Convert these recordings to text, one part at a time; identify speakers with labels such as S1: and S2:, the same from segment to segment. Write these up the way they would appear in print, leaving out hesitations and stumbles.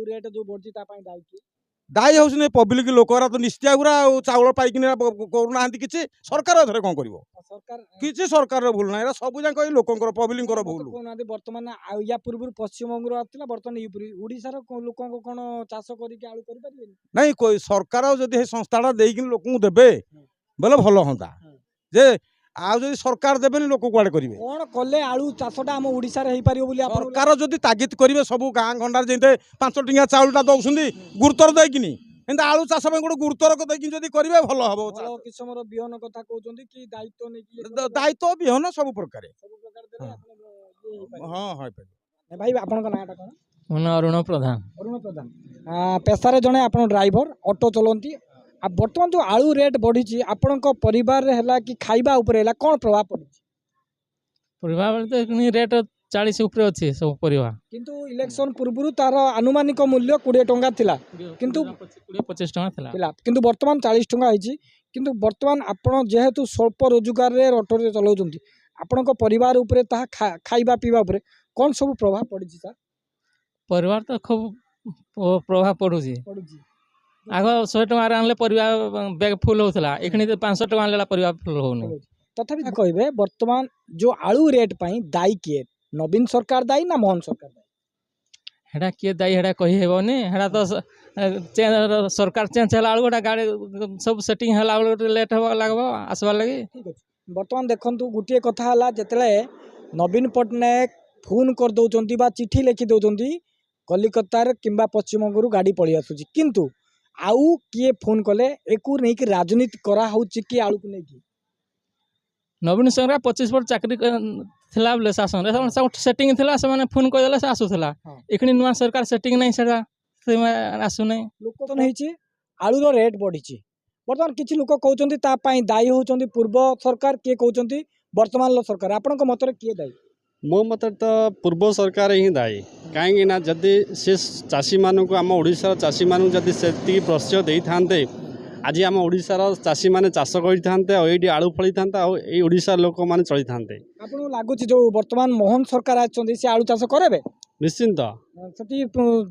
S1: Rate जो बढ़ी दायी किए
S2: दायी हो पब्लिक लोकरा तो निश्चिया गुरा चाउल पाइक करूना कि सरकार एथरे कौन कर
S1: सरकार
S2: किसी सरकार भूल ना सब जाक लोकंर पब्लिक भूल
S1: कहना बर्तमान या पूर्व पश्चिमबंग आसला बर्तमान यूपी ओडिशार लोक कौन चाष करके आलू कर
S2: नहीं कोई सरकार जदि संस्थाटा देकिन लोक देबे बोले भल हाँ जे आज सरकार देबेनि लोक कुआड़े करेंगे
S1: कौन कले आलू चाषटा आम ओडिशार हो पार
S2: सरकार जदि तागिद करेंगे सब गाँ गंडार जैसे 5 टंकिया चाउलटा दौरान गुरुतर देकिनी एंता आलू चाष गोटे गुरुतर देकिन करेंगे भल हम
S1: किसमर बिहन कथा कहते कि दायित्व नहीं
S2: दायित्व बिहन सब प्रकार हाँ हाँ
S1: भाई आपन नाटा कौन
S3: मो ना अरुण प्रधान
S1: अरुण प्रधान पेशारे जड़े आप ड्राइवर ऑटो चलती बर्तमान जो आलू रेट बढ़ी आपण परिवार है कि खाइबा उपरे है कौन प्रभाव पड़ी
S3: परिवार तो रेट 40 ऊपर अच्छे सब परिवार
S1: किंतु इलेक्शन पूर्व तार आनुमानिक मूल्य 20 टंका थिला किंतु
S3: 25 टंका थिला
S1: किंतु वर्तमान 40 टंका होइछि किंतु वर्तमान आपण जेहेतु स्वल्प रोजगार रे ऑटो रे चलाउछंती आपण परिवार उपरे ताहा खाइबा पीबा उपरे कौन सब प्रभाव पड़ी सर
S3: परिवार तो खूब प्रभाव पड़ुछि आग 100 टंका आनले परिवार बैग फुल होता एखनी 500 टंका आनला परिवार फुल होने
S1: तथापि कहबे वर्तमान जो आलू रेट पई दायी किए नवीन सरकार दायी ना मोहन सरकार दायी
S3: हेडा किए दायी हेडा कहि हेबनी हेडा तो सरकार चेंज होला गोटा गाड़ी सब सेटिंग होला लेट हो लागबो आसबा लगी
S1: वर्तमान देखंतु गुटिए कथा हला जेतले नवीन पटनायक फोन कर दउचंती बा चिठी लिखि दउचंती कलिकतार किंबा पश्चिमबंगरू गाड़ी पड़ी आसुची किंतु आउ किए फोन कले एकू नहीं कि राजनीति करा होची कि आलू को नहीं कि
S3: नवीन सरकार 25 वर्ष चाकरी थिला बोले शासन सेटिंग थिला से माने फोन कर देला से आसुथला एखनी नुआ सरकार सेटिंग नहीं सेटा से आसु नहीं
S1: लोक तो नहीं छि आलू रो रेट बढ़ी छि वर्तमान किछि लोक कहउचंती ता पई दायी होचंती पूर्व सरकार के कहउचंती वर्तमान लो सरकार आपन को मतरे के दायी
S4: मो मत तो पूर्व सरकार ही दायी कहीं जदि से चाषी मानक आम ओडिशार चाषी मानक जदि से प्रश्रय दे था आज आम ओडिशार चाषी मैंने चाष कर आलू फली था ओडिशार लोक मैंने चली था
S1: आपन लागुची जो वर्तमान मोहन सरकार आछंती से आलू चाष करेबे
S4: निश्चिंत
S1: सेठी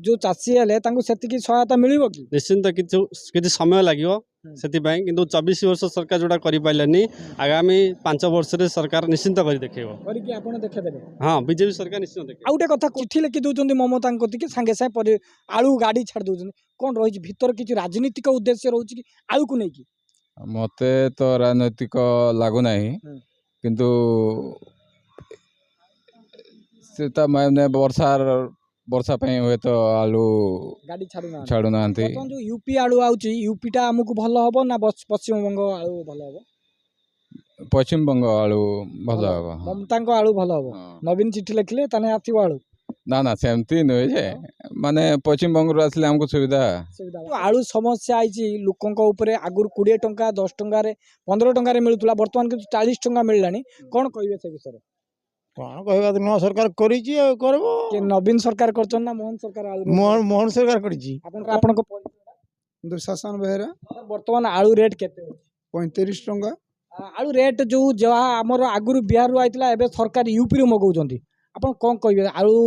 S1: जो चाषी हेले तांको सेतिकी सहायता मिलिबो कि
S4: निश्चिंत किछि समय लागियो सेतिबाई किंतु 24 वर्ष सरकार जोड़ा करि पाइलानी आगामी 5 वर्ष रे सरकार निश्चिंत करि देखेबो
S1: करिकि आपन देखे देबे
S4: हां बीजेपी सरकार निश्चिंत देखे
S1: आउटे कथा चिठी लिखि दउचंती ममता कति कि संगे संगे आलू गाड़ी छाड़ दउचंती कोन रहिछि भीतर किछि राजनीतिक उद्देश्य रहउछि कि आलू को नै कि
S5: मते तो राजनीतिक लागु नाही किंतु सेता माने वर्षा पे हुए तो आलू
S1: गाड़ी
S5: छाड़ू ना
S1: जो यूपी आलू आउची यूपीटा हमको भल हबो ना पश्चिम बंग आलू भल हबो
S5: पश्चिम बंग आलू भल हबो
S1: ममता को आलू भल हबो नवीन चिठी लिखले तने आथिबो आलू
S5: ना ना सेमती नय जे माने पश्चिम बंग रो आसले हमको सुविधा
S1: आलू समस्या आइची लोकन को ऊपर आगुर 20 टंका 10 टंका रे 15 टंका रे मिलुतला वर्तमान कि 40 टंका मिललानी कोन कहबे से विषय
S2: कौन कहवा नुआ सरकार करिछि करबो
S1: नवीन सरकार करछन ना मोहन सरकार आलू
S2: मोहन सरकार करिछि
S1: आपन को
S6: दुशासन बेहरा
S1: वर्तमान आलू रेट केते
S6: 35 टंका
S1: आलू रेट जो जहा हमर आगुर बिहार रु आइतला एबे सरकार यूपी रो मगौचंती आपन कोन कहबे आलू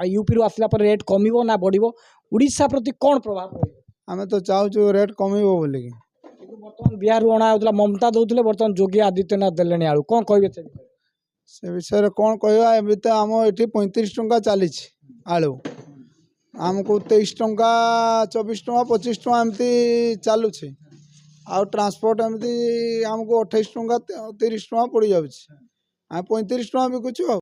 S1: यूपी रो आसला पर रेट कमिवो ना बढ़िवो ओडिसा प्रति कोन प्रभाव पड़िवो
S6: आमे तो चाहू रेट कमिवो बोले
S1: वर्तमान बिहार रु अणा होतला ममता दउतले वर्तमान योगी आदित्यनाथ देलेनी आलू कोन कहबे
S6: से विषय कौन कहवा एबे तो आम ये 35 टंका चली आलू आमको 23 टंका 24 टंका 25 टंका एमती चलुचे आउ ट्रांसपोर्ट एमती आमको 28 टंका 30 टंका पड़ जाऊँ 35 टंका बिकुचु।